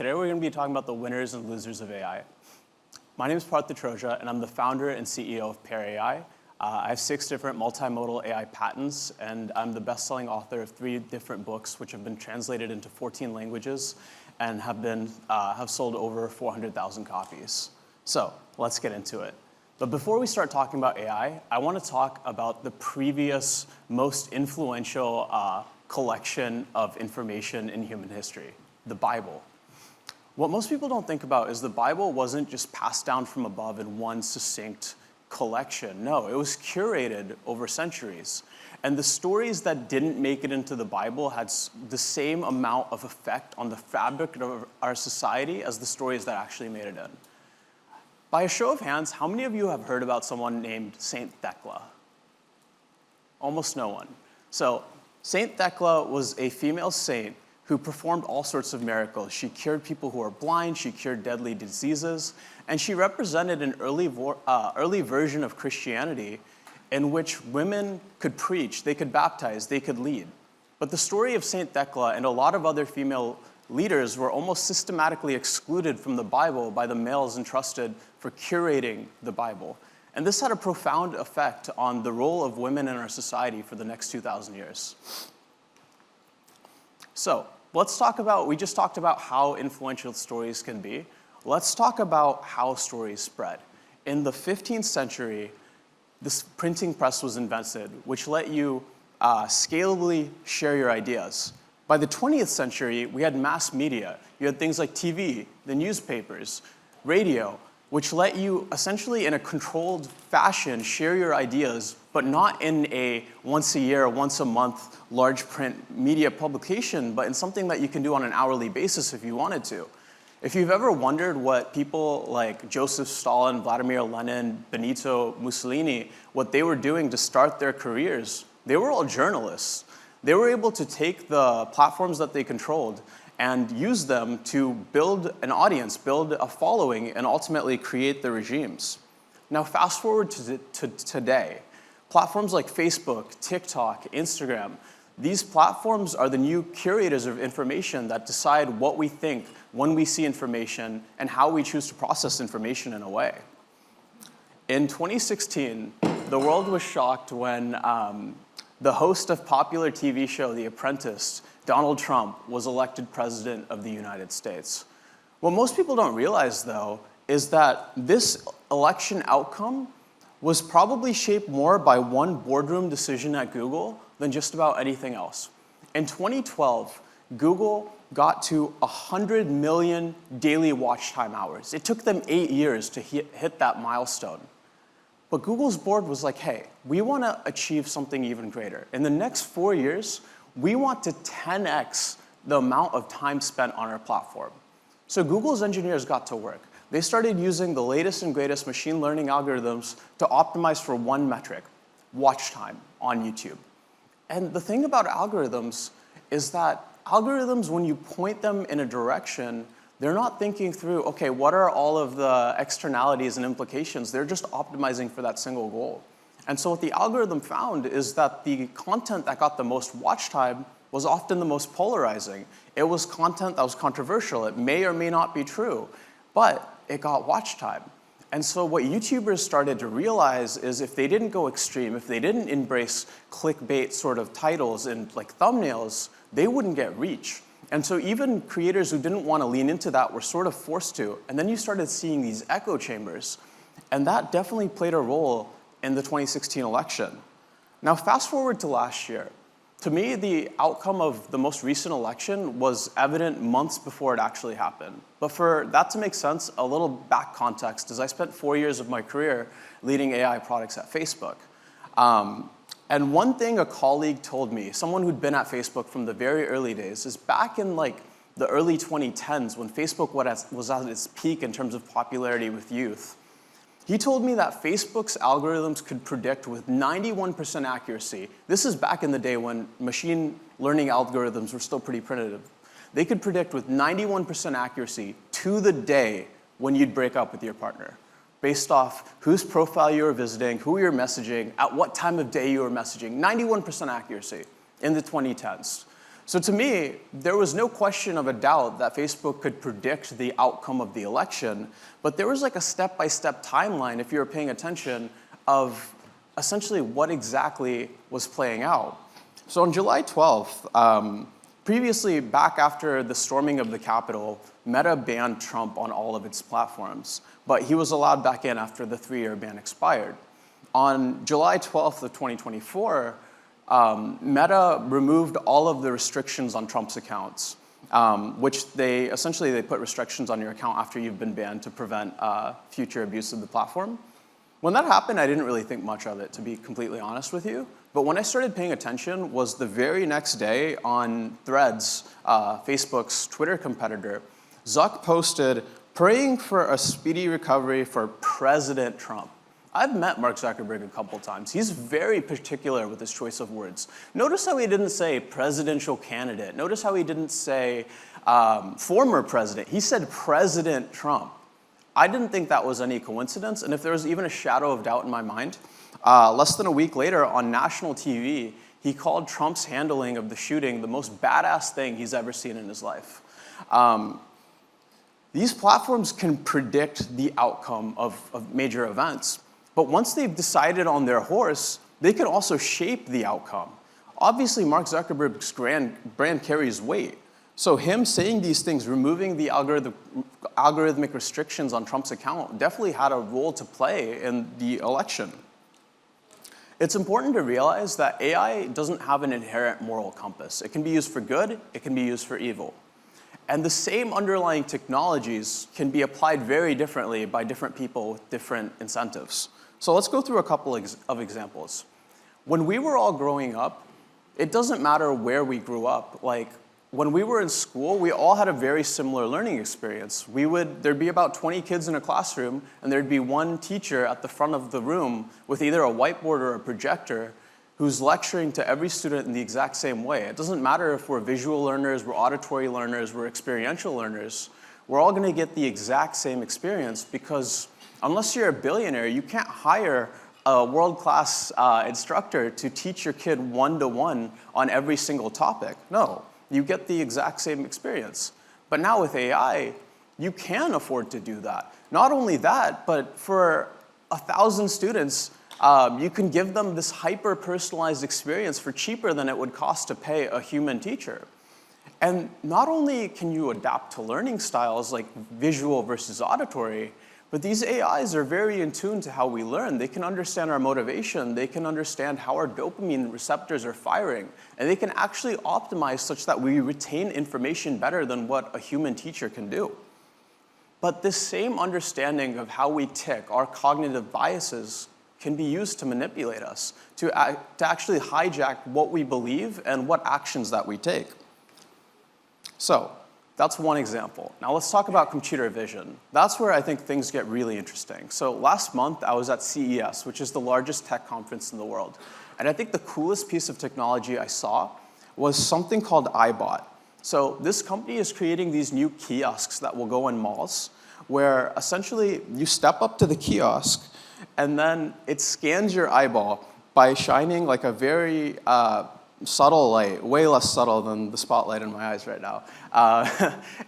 Today we're going to be talking about the winners and losers of AI. My name is Parth Detroja, and I'm the founder and CEO of Pair AI. I have 6 different multimodal AI patents, and I'm the best-selling author of 3 different books, which have been translated into 14 languages and have sold over 400,000 copies. So let's get into it. But before we start talking about AI, I want to talk about the previous most influential collection of information in human history, the Bible. What most people don't think about is the Bible wasn't just passed down from above in one succinct collection. No, it was curated over centuries. And the stories that didn't make it into the Bible had the same amount of effect on the fabric of our society as the stories that actually made it in. By a show of hands, how many of you have heard about someone named Saint Thecla? Almost no one. So Saint Thecla was a female saint who performed all sorts of miracles. She cured people who were blind, she cured deadly diseases, and she represented an early version of Christianity in which women could preach, they could baptize, they could lead. But the story of Saint Thecla and a lot of other female leaders were almost systematically excluded from the Bible by the males entrusted for curating the Bible. And this had a profound effect on the role of women in our society for the next 2,000 years. So let's talk about, we just talked about how influential stories can be. Let's talk about how stories spread. In the 15th century, this printing press was invented, which let you scalably share your ideas. By the 20th century, we had mass media. You had things like TV, the newspapers, radio, which let you essentially in a controlled fashion share your ideas, but not in a once a year, once a month large print media publication, but in something that you can do on an hourly basis if you wanted to. If you've ever wondered what people like Joseph Stalin, Vladimir Lenin, Benito Mussolini, what they were doing to start their careers, they were all journalists. They were able to take the platforms that they controlled and use them to build an audience, build a following, and ultimately create the regimes. Now, fast forward to today. Platforms like Facebook, TikTok, Instagram, these platforms are the new curators of information that decide what we think when we see information and how we choose to process information in a way. In 2016, the world was shocked when the host of popular TV show The Apprentice, Donald Trump, was elected president of the United States. What most people don't realize, though, is that this election outcome was probably shaped more by one boardroom decision at Google than just about anything else. In 2012, Google got to 100 million daily watch time hours. It took them 8 years to hit that milestone. But Google's board was like, hey, we want to achieve something even greater. In the next 4 years, we want to 10x the amount of time spent on our platform. So Google's engineers got to work. They started using the latest and greatest machine learning algorithms to optimize for one metric, watch time on YouTube. And the thing about algorithms is that algorithms, when you point them in a direction, they're not thinking through, okay, what are all of the externalities and implications? They're just optimizing for that single goal. And so what the algorithm found is that the content that got the most watch time was often the most polarizing. It was content that was controversial. It may or may not be true, but it got watch time. And so what YouTubers started to realize is if they didn't go extreme, if they didn't embrace clickbait sort of titles and like thumbnails, they wouldn't get reach. And so even creators who didn't want to lean into that were sort of forced to. And then you started seeing these echo chambers. And that definitely played a role in the 2016 election. Now, fast forward to last year. To me, the outcome of the most recent election was evident months before it actually happened. But for that to make sense, a little back context is I spent 4 years of my career leading AI products at Facebook. And one thing a colleague told me, someone who'd been at Facebook from the very early days, is back in like the early 2010s when Facebook was at its peak in terms of popularity with youth. He told me that Facebook's algorithms could predict with 91% accuracy. This is back in the day when machine learning algorithms were still pretty primitive. They could predict with 91% accuracy to the day when you'd break up with your partner, based off whose profile you were visiting, who you're messaging, at what time of day you were messaging. 91% accuracy in the 2010s. So to me, there was no question of a doubt that Facebook could predict the outcome of the election, but there was like a step-by-step timeline, if you were paying attention, of essentially what exactly was playing out. So on July 12th, previously back after the storming of the Capitol, Meta banned Trump on all of its platforms, but he was allowed back in after the 3-year ban expired. On July 12th of 2024, Meta removed all of the restrictions on Trump's accounts, which they put restrictions on your account after you've been banned to prevent future abuse of the platform. When that happened, I didn't really think much of it, to be completely honest with you. But when I started paying attention was the very next day on Threads, Facebook's Twitter competitor, Zuck posted, "Praying for a speedy recovery for President Trump." I've met Mark Zuckerberg a couple times. He's very particular with his choice of words. Notice how he didn't say presidential candidate. Notice how he didn't say former president. He said President Trump. I didn't think that was any coincidence, and if there was even a shadow of doubt in my mind, less than a week later on national TV, he called Trump's handling of the shooting the most badass thing he's ever seen in his life. These platforms can predict the outcome of major events, but once they've decided on their horse, they can also shape the outcome. Obviously, Mark Zuckerberg's brand carries weight. So him saying these things, removing the algorithmic restrictions on Trump's account, definitely had a role to play in the election. It's important to realize that AI doesn't have an inherent moral compass. It can be used for good, it can be used for evil. And the same underlying technologies can be applied very differently by different people with different incentives. So let's go through a couple of examples. When we were all growing up, it doesn't matter where we grew up. Like, when we were in school, we all had a very similar learning experience. There'd be about 20 kids in a classroom, and there'd be one teacher at the front of the room with either a whiteboard or a projector who's lecturing to every student in the exact same way. It doesn't matter if we're visual learners, we're auditory learners, we're experiential learners. We're all gonna get the exact same experience because unless you're a billionaire, you can't hire a world-class instructor to teach your kid one-to-one on every single topic. No. You get the exact same experience. But now with AI, you can afford to do that. Not only that, but for 1,000 students, you can give them this hyper-personalized experience for cheaper than it would cost to pay a human teacher. And not only can you adapt to learning styles like visual versus auditory, but these AIs are very in tune to how we learn. They can understand our motivation. They can understand how our dopamine receptors are firing. And they can actually optimize such that we retain information better than what a human teacher can do. But this same understanding of how we tick, our cognitive biases, can be used to manipulate us, to actually hijack what we believe and what actions that we take. So, that's one example. Now let's talk about computer vision. That's where I think things get really interesting. So last month, I was at CES, which is the largest tech conference in the world. And I think the coolest piece of technology I saw was something called iBot. So this company is creating these new kiosks that will go in malls, where essentially you step up to the kiosk, and then it scans your eyeball by shining like a very subtle light, way less subtle than the spotlight in my eyes right now.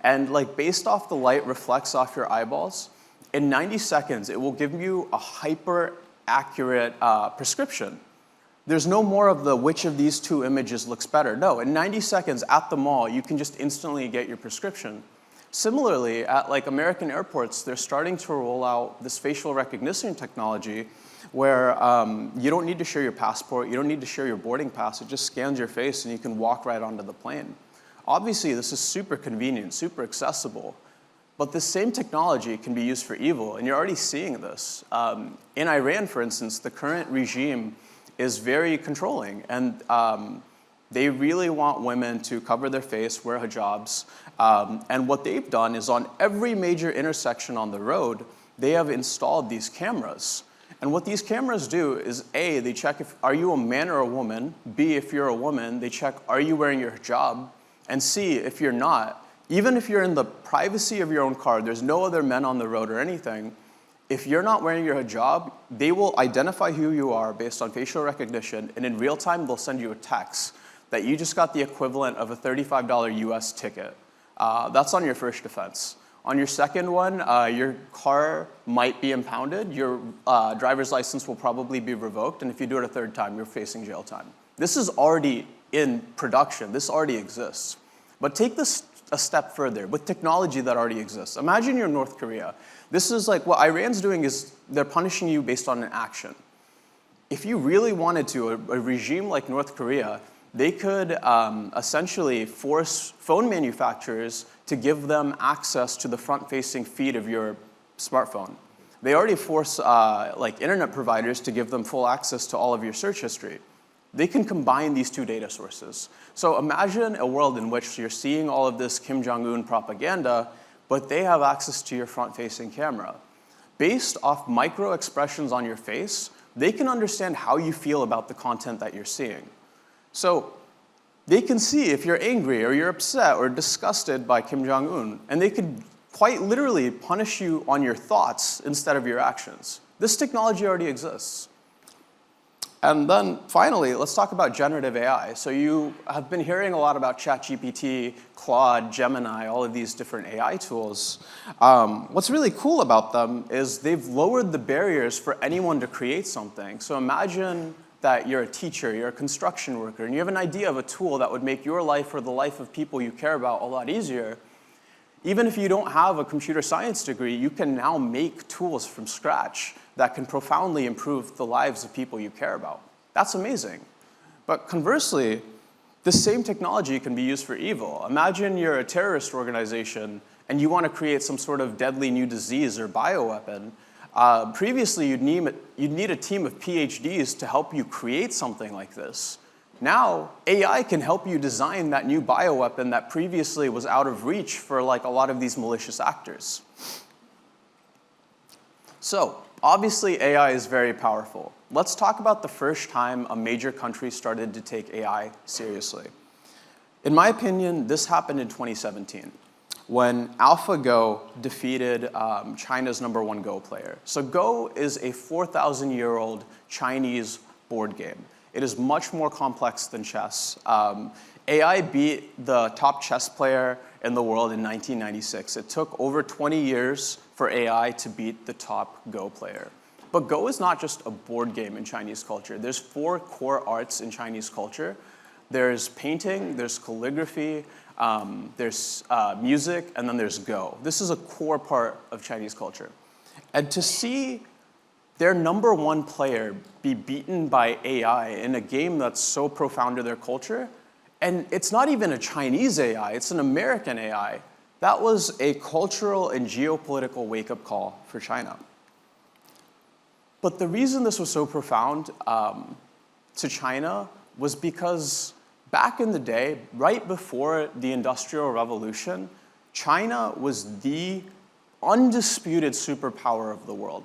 And like based off the light reflects off your eyeballs, in 90 seconds, it will give you a hyper accurate prescription. There's no more of the which of these two images looks better. No, in 90 seconds at the mall, you can just instantly get your prescription. Similarly, at like American airports, they're starting to roll out this facial recognition technology where you don't need to show your passport, you don't need to show your boarding pass, it just scans your face and you can walk right onto the plane. Obviously, this is super convenient, super accessible, but this same technology can be used for evil, and you're already seeing this. In Iran, for instance, the current regime is very controlling, and they really want women to cover their face, wear hijabs, and what they've done is on every major intersection on the road, they have installed these cameras. And what these cameras do is A, they check are you a man or a woman? B, if you're a woman, they check are you wearing your hijab? And C, if you're not, even if you're in the privacy of your own car, there's no other men on the road or anything, if you're not wearing your hijab, they will identify who you are based on facial recognition, and in real time, they'll send you a text that you just got the equivalent of a $35 US ticket. That's on your first offense. On your second one, your car might be impounded, your driver's license will probably be revoked, and if you do it a third time, you're facing jail time. This is already in production. This already exists. But take this a step further with technology that already exists. Imagine you're North Korea. This is like what Iran's doing is they're punishing you based on an action. If you really wanted to, a regime like North Korea, they could essentially force phone manufacturers to give them access to the front-facing feed of your smartphone. They already force like internet providers to give them full access to all of your search history. They can combine these two data sources. So imagine a world in which you're seeing all of this Kim Jong-un propaganda, but they have access to your front-facing camera. Based off micro expressions on your face, they can understand how you feel about the content that you're seeing. So they can see if you're angry or you're upset or disgusted by Kim Jong-un, and they could quite literally punish you on your thoughts instead of your actions. This technology already exists. And then finally, let's talk about generative AI. So you have been hearing a lot about ChatGPT, Claude, Gemini, all of these different AI tools. What's really cool about them is they've lowered the barriers for anyone to create something. So imagine that you're a teacher, you're a construction worker, and you have an idea of a tool that would make your life or the life of people you care about a lot easier. Even if you don't have a computer science degree, you can now make tools from scratch that can profoundly improve the lives of people you care about. That's amazing. But conversely, this same technology can be used for evil. Imagine you're a terrorist organization and you want to create some sort of deadly new disease or bioweapon. Previously, you'd need a team of PhDs to help you create something like this. Now, AI can help you design that new bioweapon that previously was out of reach for like a lot of these malicious actors. So, obviously AI is very powerful. Let's talk about the first time a major country started to take AI seriously. In my opinion, this happened in 2017 when AlphaGo defeated China's #1 Go player. So Go is a 4,000-year-old Chinese board game. It is much more complex than chess. AI beat the top chess player in the world in 1996. It took over 20 years for AI to beat the top Go player. But Go is not just a board game in Chinese culture. There's 4 core arts in Chinese culture. There's painting, there's calligraphy, there's music, and then there's Go. This is a core part of Chinese culture. And to see their #1 player be beaten by AI in a game that's so profound to their culture, and it's not even a Chinese AI, it's an American AI, that was a cultural and geopolitical wake-up call for China. But the reason this was so profound to China was because back in the day, right before the Industrial Revolution, China was the undisputed superpower of the world.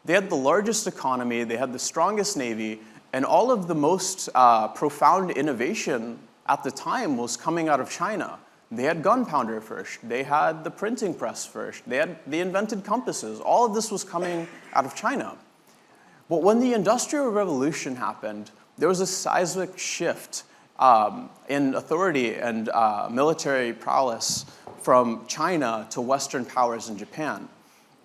They had the largest economy, they had the strongest navy, and all of the most profound innovation at the time was coming out of China. They had gunpowder first, they had the printing press first, they invented compasses. All of this was coming out of China. But when the Industrial Revolution happened, there was a seismic shift in authority and military prowess from China to Western powers in Japan.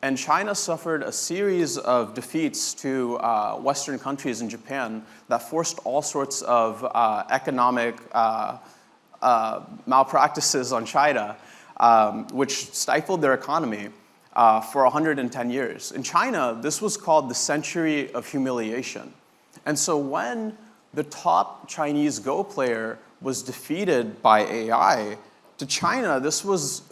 And China suffered a series of defeats to Western countries in Japan that forced all sorts of economic malpractices on China, which stifled their economy for 110 years. In China, this was called the Century of Humiliation. And so when the top Chinese Go player was defeated by AI, to China, this was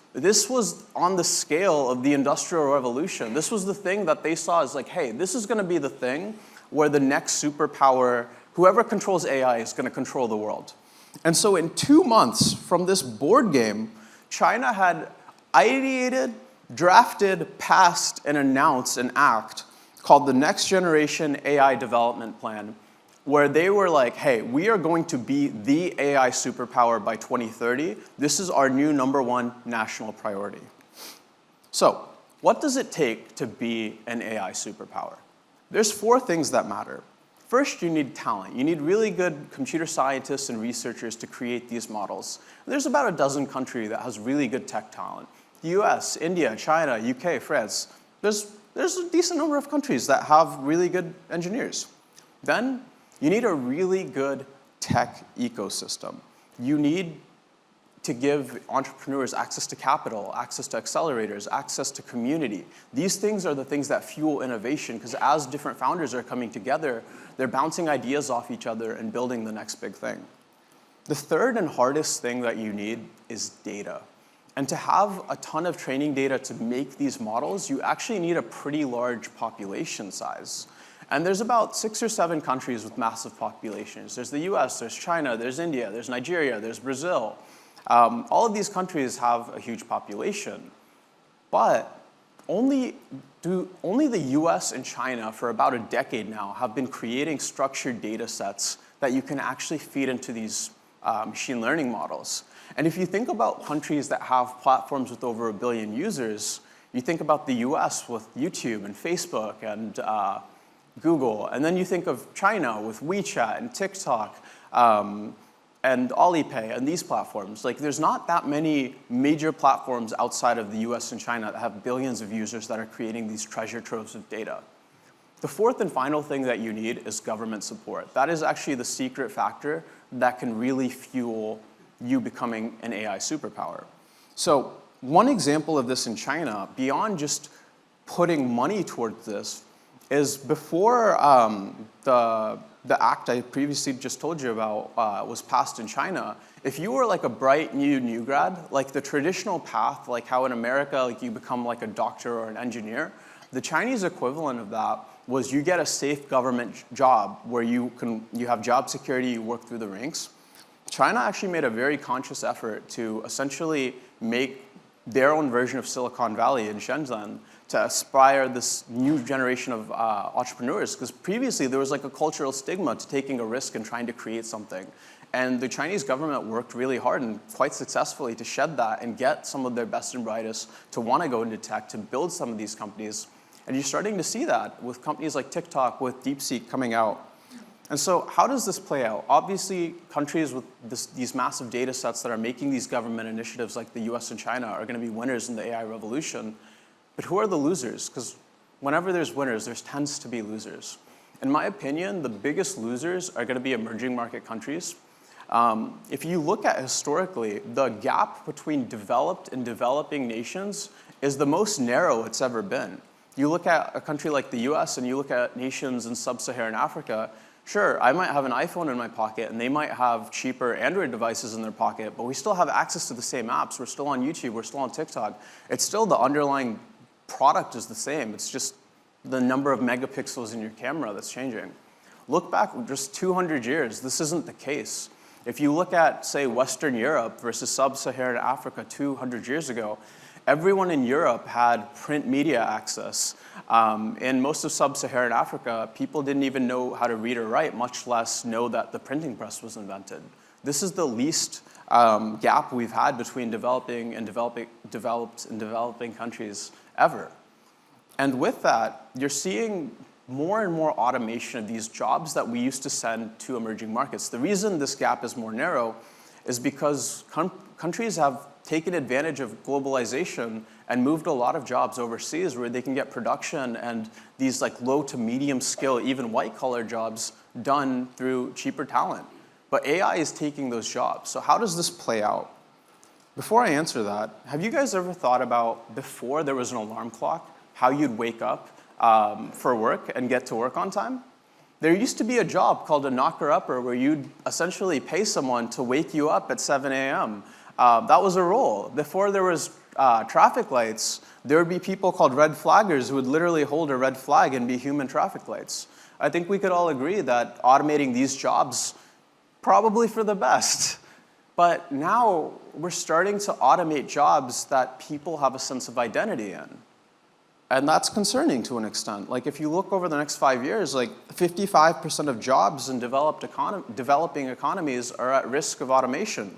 on the scale of the Industrial Revolution. This was the thing that they saw as like, hey, this is going to be the thing where the next superpower, whoever controls AI, is going to control the world. And so in 2 months from this board game, China had ideated, drafted, passed, and announced an act called the Next Generation AI Development Plan, where they were like, hey, we are going to be the AI superpower by 2030. This is our new #1 national priority. So, what does it take to be an AI superpower? There's 4 things that matter. first you need talent. You need really good computer scientists and researchers to create these models. And there's about a dozen countries that has really good tech talent. The US, India, China, UK, France. There's a decent number of countries that have really good engineers. Then you need a really good tech ecosystem. You need to give entrepreneurs access to capital, access to accelerators, access to community. These things are the things that fuel innovation, because as different founders are coming together, they're bouncing ideas off each other and building the next big thing. The third and hardest thing that you need is data. And to have a ton of training data to make these models, you actually need a pretty large population size. And there's about 6 or 7 countries with massive populations. There's the US, there's China, there's India, there's Nigeria, there's Brazil. All of these countries have a huge population, but only the US and China for about a decade now have been creating structured data sets that you can actually feed into these machine learning models. And if you think about countries that have platforms with over 1 billion users, you think about the US with YouTube and Facebook and Google, and then you think of China with WeChat and TikTok, and Alipay and these platforms. Like, there's not that many major platforms outside of the US and China that have billions of users that are creating these treasure troves of data. The fourth and final thing that you need is government support. That is actually the secret factor that can really fuel you becoming an AI superpower. So one example of this in China, beyond just putting money towards this, is before the act I previously just told you about was passed in China, if you were like a bright new grad, like the traditional path, like how in America, like you become like a doctor or an engineer, the Chinese equivalent of that was you get a safe government job where you have job security, you work through the ranks. China actually made a very conscious effort to essentially make their own version of Silicon Valley in Shenzhen to aspire this new generation of entrepreneurs, because previously there was like a cultural stigma to taking a risk and trying to create something. And the Chinese government worked really hard and quite successfully to shed that and get some of their best and brightest to want to go into tech, to build some of these companies. And you're starting to see that with companies like TikTok, with DeepSeek coming out. And so how does this play out? Obviously, countries with these massive data sets that are making these government initiatives like the US and China are going to be winners in the AI revolution. But who are the losers? Because whenever there's winners, there tends to be losers. In my opinion, the biggest losers are going to be emerging market countries. If you look at historically, the gap between developed and developing nations is the most narrow it's ever been. You look at a country like the US and you look at nations in sub-Saharan Africa, sure, I might have an iPhone in my pocket and they might have cheaper Android devices in their pocket, but we still have access to the same apps. We're still on YouTube, we're still on TikTok. It's still the underlying product is the same. It's just the number of megapixels in your camera that's changing. Look back just 200 years, this isn't the case. If you look at, say, Western Europe versus sub-Saharan Africa 200 years ago, everyone in Europe had print media access. In most of sub-Saharan Africa, people didn't even know how to read or write, much less know that the printing press was invented. This is the least gap we've had between developed and developing countries ever. And with that, you're seeing more and more automation of these jobs that we used to send to emerging markets. The reason this gap is more narrow is because countries have taken advantage of globalization and moved a lot of jobs overseas where they can get production and these like low to medium skill, even white collar jobs done through cheaper talent. But AI is taking those jobs. So how does this play out? Before I answer that, have you guys ever thought about, before there was an alarm clock, how you'd wake up for work and get to work on time? There used to be a job called a knocker-upper where you'd essentially pay someone to wake you up at 7 a.m. That was a role. Before there was traffic lights, there would be people called red flaggers who would literally hold a red flag and be human traffic lights. I think we could all agree that automating these jobs, probably for the best. But now we're starting to automate jobs that people have a sense of identity in. And that's concerning to an extent. Like if you look over the next 5 years, like 55% of jobs in developing economies are at risk of automation.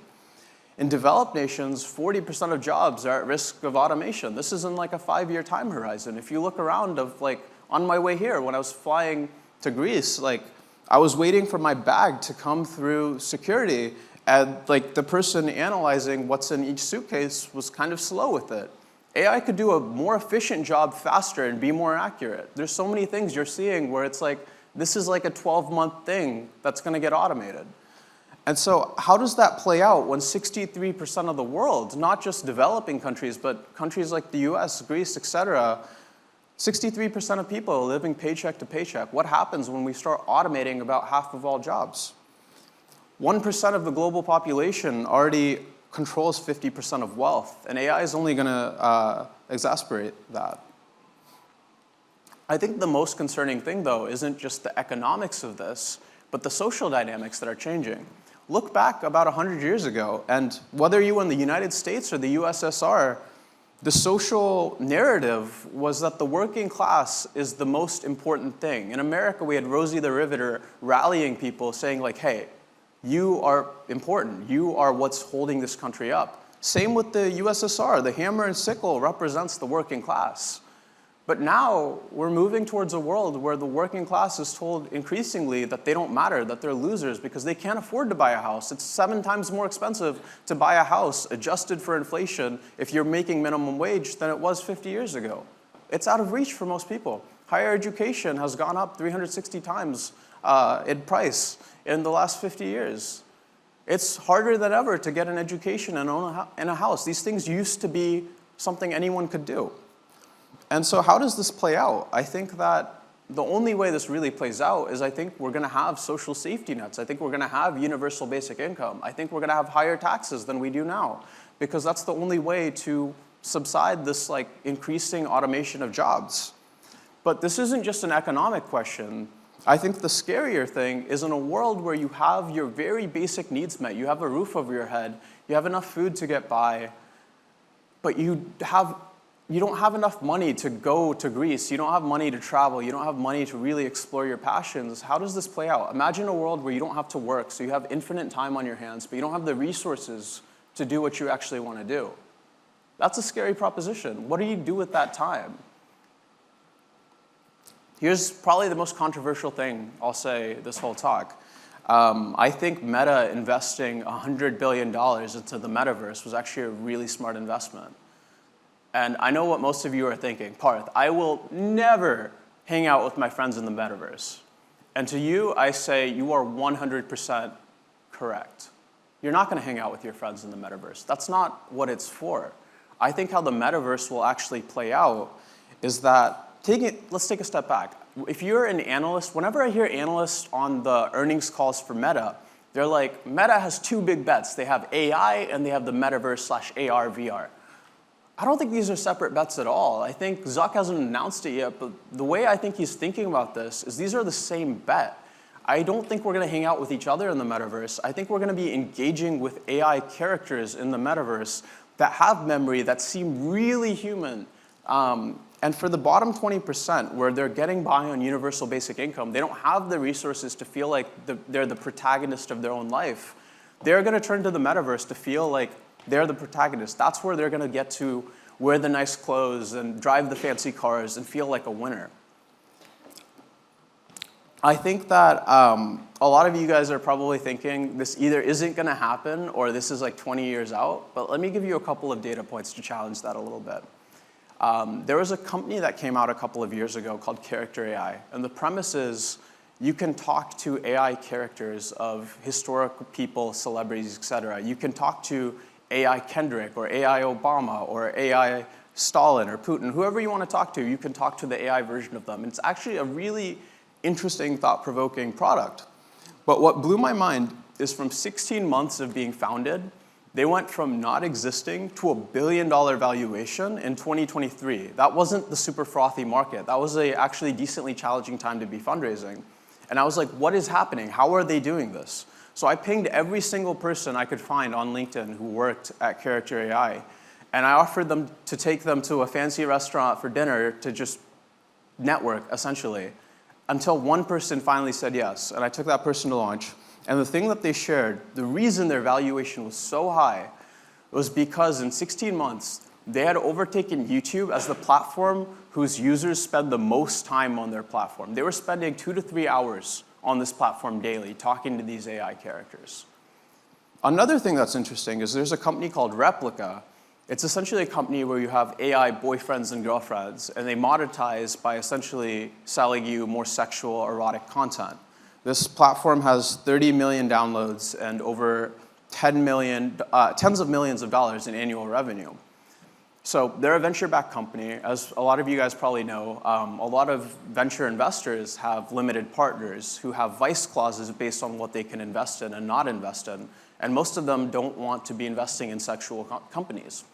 In developed nations, 40% of jobs are at risk of automation. This is in like a 5-year time horizon. If you look around on my way here, when I was flying to Greece, like I was waiting for my bag to come through security, and like the person analyzing what's in each suitcase was kind of slow with it. AI could do a more efficient job faster and be more accurate. There's so many things you're seeing where it's like, this is like a 12-month thing that's going to get automated. And so how does that play out when 63% of the world, not just developing countries, but countries like the US, Greece, et cetera, 63% of people are living paycheck to paycheck? What happens when we start automating about half of all jobs? 1% of the global population already controls 50% of wealth, and AI is only going to exacerbate that. I think the most concerning thing, though, isn't just the economics of this, but the social dynamics that are changing. Look back about 100 years ago, and whether you were in the United States or the USSR, the social narrative was that the working class is the most important thing. In America, we had Rosie the Riveter rallying people, saying like, hey, you are important. You are what's holding this country up. Same with the USSR. The hammer and sickle represents the working class. But now we're moving towards a world where the working class is told increasingly that they don't matter, that they're losers because they can't afford to buy a house. It's 7 times more expensive to buy a house adjusted for inflation if you're making minimum wage than it was 50 years ago. It's out of reach for most people. Higher education has gone up 360 times in price in the last 50 years. It's harder than ever to get an education and own a house. These things used to be something anyone could do. And so how does this play out? I think that the only way this really plays out is I think we're going to have social safety nets. I think we're going to have universal basic income. I think we're going to have higher taxes than we do now, because that's the only way to subside this like increasing automation of jobs. But this isn't just an economic question. I think the scarier thing is in a world where you have your very basic needs met, you have a roof over your head, you have enough food to get by, but you don't have enough money to go to Greece, you don't have money to travel, you don't have money to really explore your passions. How does this play out? Imagine a world where you don't have to work, so you have infinite time on your hands, but you don't have the resources to do what you actually want to do. That's a scary proposition. What do you do with that time? Here's probably the most controversial thing I'll say this whole talk. I think Meta investing $100 billion into the metaverse was actually a really smart investment. And I know what most of you are thinking. Parth, I will never hang out with my friends in the metaverse. And to you, I say you are 100% correct. You're not going to hang out with your friends in the metaverse. That's not what it's for. I think how the metaverse will actually play out is that, let's take a step back. If you're an analyst, whenever I hear analysts on the earnings calls for Meta, they're like, Meta has 2 big bets. They have AI and they have the metaverse/AR, VR. I don't think these are separate bets at all. I think Zuck hasn't announced it yet, but the way I think he's thinking about this is these are the same bet. I don't think we're going to hang out with each other in the metaverse. I think we're going to be engaging with AI characters in the metaverse that have memory, that seem really human. And for the bottom 20%, where they're getting by on universal basic income, they don't have the resources to feel like they're the protagonist of their own life. They're going to turn to the metaverse to feel like they're the protagonist. That's where they're going to get to wear the nice clothes and drive the fancy cars and feel like a winner. I think that a lot of you guys are probably thinking this either isn't going to happen or this is like 20 years out. But let me give you a couple of data points to challenge that a little bit. There was a company that came out a couple of years ago called Character AI. And the premise is you can talk to AI characters of historical people, celebrities, et cetera. You can talk to AI Kendrick or AI Obama or AI Stalin or Putin, whoever you want to talk to, you can talk to the AI version of them. And it's actually a really interesting, thought-provoking product. But what blew my mind is from 16 months of being founded, they went from not existing to $1 billion valuation in 2023. That wasn't the super frothy market. That was a actually decently challenging time to be fundraising. And I was like, what is happening? How are they doing this? So I pinged every single person I could find on LinkedIn who worked at Character AI, and I offered them to take them to a fancy restaurant for dinner to just network, essentially, until one person finally said yes, and I took that person to lunch. And the thing that they shared, the reason their valuation was so high was because in 16 months, they had overtaken YouTube as the platform whose users spend the most time on their platform. They were spending 2 to 3 hours on this platform daily, talking to these AI characters. Another thing that's interesting is there's a company called Replica. It's essentially a company where you have AI boyfriends and girlfriends, and they monetize by essentially selling you more sexual, erotic content. This platform has 30 million downloads and over tens of millions of dollars in annual revenue. So they're a venture-backed company. As a lot of you guys probably know, a lot of venture investors have limited partners who have vice clauses based on what they can invest in and not invest in. And most of them don't want to be investing in sexual companies.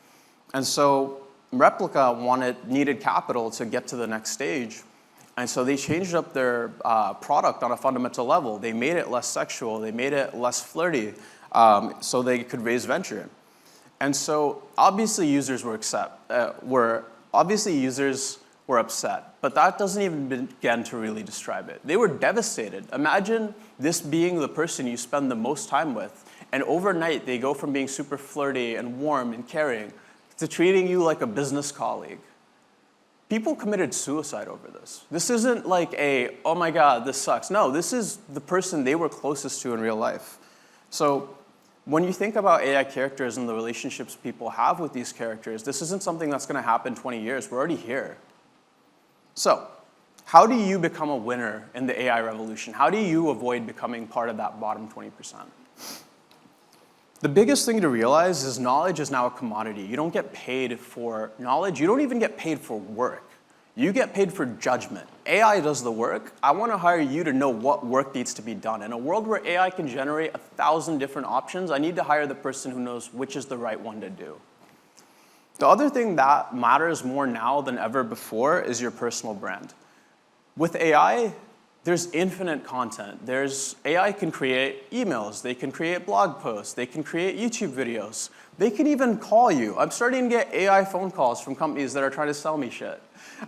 And so Replica needed capital to get to the next stage. And so they changed up their product on a fundamental level. They made it less sexual. They made it less flirty so they could raise venture. And so obviously users were upset, but that doesn't even begin to really describe it. They were devastated. Imagine this being the person you spend the most time with, and overnight they go from being super flirty and warm and caring to treating you like a business colleague. People committed suicide over this. This isn't like oh my God, this sucks. No, this is the person they were closest to in real life. So when you think about AI characters and the relationships people have with these characters, this isn't something that's going to happen in 20 years. We're already here. So how do you become a winner in the AI revolution? How do you avoid becoming part of that bottom 20%? The biggest thing to realize is knowledge is now a commodity. You don't get paid for knowledge. You don't even get paid for work. You get paid for judgment. AI does the work. I want to hire you to know what work needs to be done. In a world where AI can generate 1,000 different options, I need to hire the person who knows which is the right one to do. The other thing that matters more now than ever before is your personal brand. With AI, there's infinite content. AI can create emails, they can create blog posts, they can create YouTube videos, they can even call you. I'm starting to get AI phone calls from companies that are trying to sell me shit.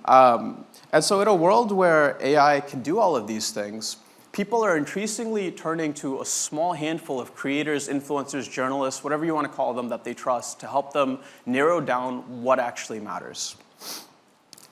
And so in a world where AI can do all of these things, people are increasingly turning to a small handful of creators, influencers, journalists, whatever you want to call them, that they trust to help them narrow down what actually matters.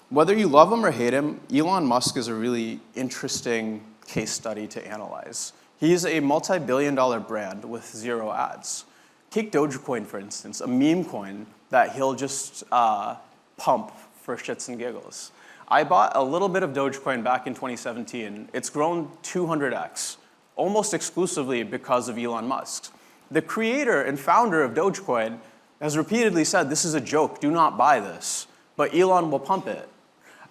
Whether you love him or hate him, Elon Musk is a really interesting case study to analyze. He's a multi-billion-dollar brand with zero ads. Take Dogecoin, for instance, a meme coin that he'll just pump for shits and giggles. I bought a little bit of Dogecoin back in 2017. It's grown 200x, almost exclusively because of Elon Musk. The creator and founder of Dogecoin has repeatedly said, this is a joke, do not buy this. But Elon will pump it.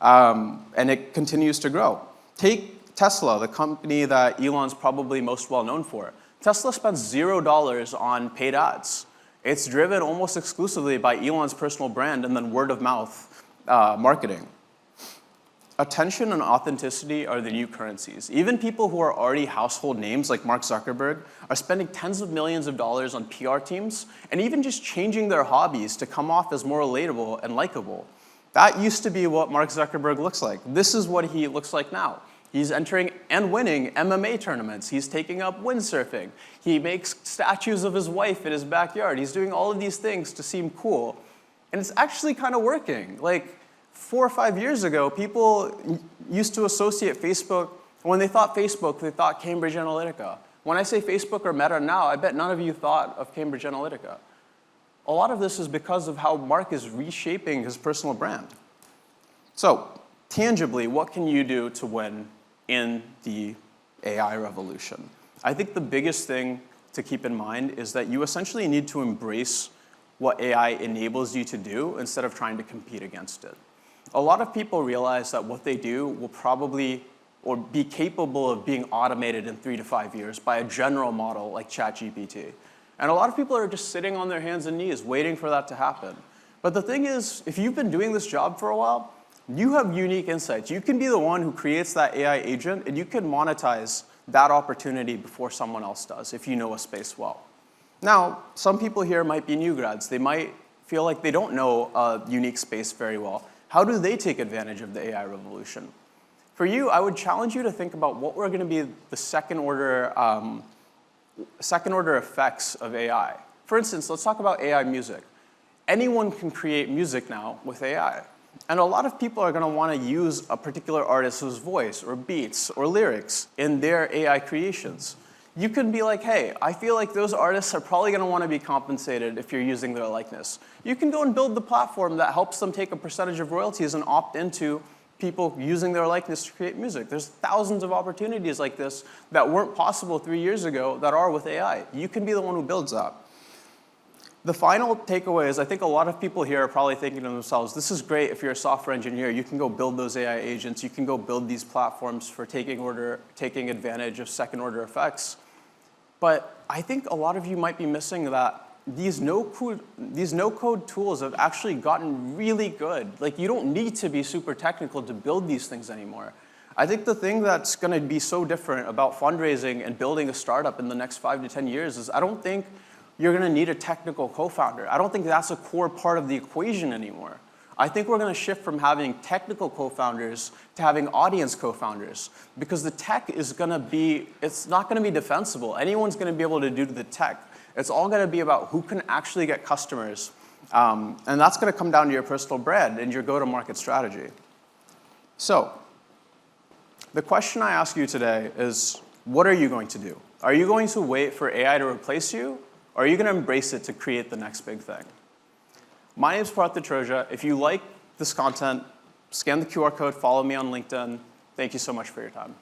And it continues to grow. Take Tesla, the company that Elon's probably most well known for. Tesla spends $0 on paid ads. It's driven almost exclusively by Elon's personal brand and then word of mouth marketing. Attention and authenticity are the new currencies. Even people who are already household names like Mark Zuckerberg are spending tens of millions of dollars on PR teams and even just changing their hobbies to come off as more relatable and likable. That used to be what Mark Zuckerberg looks like. This is what he looks like now. He's entering and winning MMA tournaments. He's taking up windsurfing. He makes statues of his wife in his backyard. He's doing all of these things to seem cool. And it's actually kind of working. Like 4 or 5 years ago, people used to associate Facebook, when they thought Facebook, they thought Cambridge Analytica. When I say Facebook or Meta now, I bet none of you thought of Cambridge Analytica. A lot of this is because of how Mark is reshaping his personal brand. So, tangibly, what can you do to win in the AI revolution? I think the biggest thing to keep in mind is that you essentially need to embrace what AI enables you to do instead of trying to compete against it. A lot of people realize that what they do will probably or be capable of being automated in 3 to 5 years by a general model like ChatGPT. And a lot of people are just sitting on their hands and knees waiting for that to happen. But the thing is, if you've been doing this job for a while, you have unique insights. You can be the one who creates that AI agent, and you can monetize that opportunity before someone else does if you know a space well. Now, some people here might be new grads. They might feel like they don't know a unique space very well. How do they take advantage of the AI revolution? For you, I would challenge you to think about what were going to be the second order effects of AI. For instance, let's talk about AI music. Anyone can create music now with AI. And a lot of people are going to want to use a particular artist's voice or beats or lyrics in their AI creations. You can be like, hey, I feel like those artists are probably going to want to be compensated if you're using their likeness. You can go and build the platform that helps them take a percentage of royalties and opt into people using their likeness to create music. There's thousands of opportunities like this that weren't possible 3 years ago that are with AI. You can be the one who builds that. The final takeaway is I think a lot of people here are probably thinking to themselves, this is great if you're a software engineer. You can go build those AI agents. You can go build these platforms for taking advantage of second-order effects. But I think a lot of you might be missing that these no-code tools have actually gotten really good. Like, you don't need to be super technical to build these things anymore. I think the thing that's going to be so different about fundraising and building a startup in the next 5 to 10 years is I don't think you're going to need a technical co-founder. I don't think that's a core part of the equation anymore. I think we're going to shift from having technical co-founders to having audience co-founders, because the tech is going to be, it's not going to be defensible. Anyone's going to be able to do the tech. It's all going to be about who can actually get customers. And that's going to come down to your personal brand and your go-to-market strategy. So the question I ask you today is, what are you going to do? Are you going to wait for AI to replace you? Or are you going to embrace it to create the next big thing? My name is Parth Detroja. If you like this content, scan the QR code, follow me on LinkedIn. Thank you so much for your time.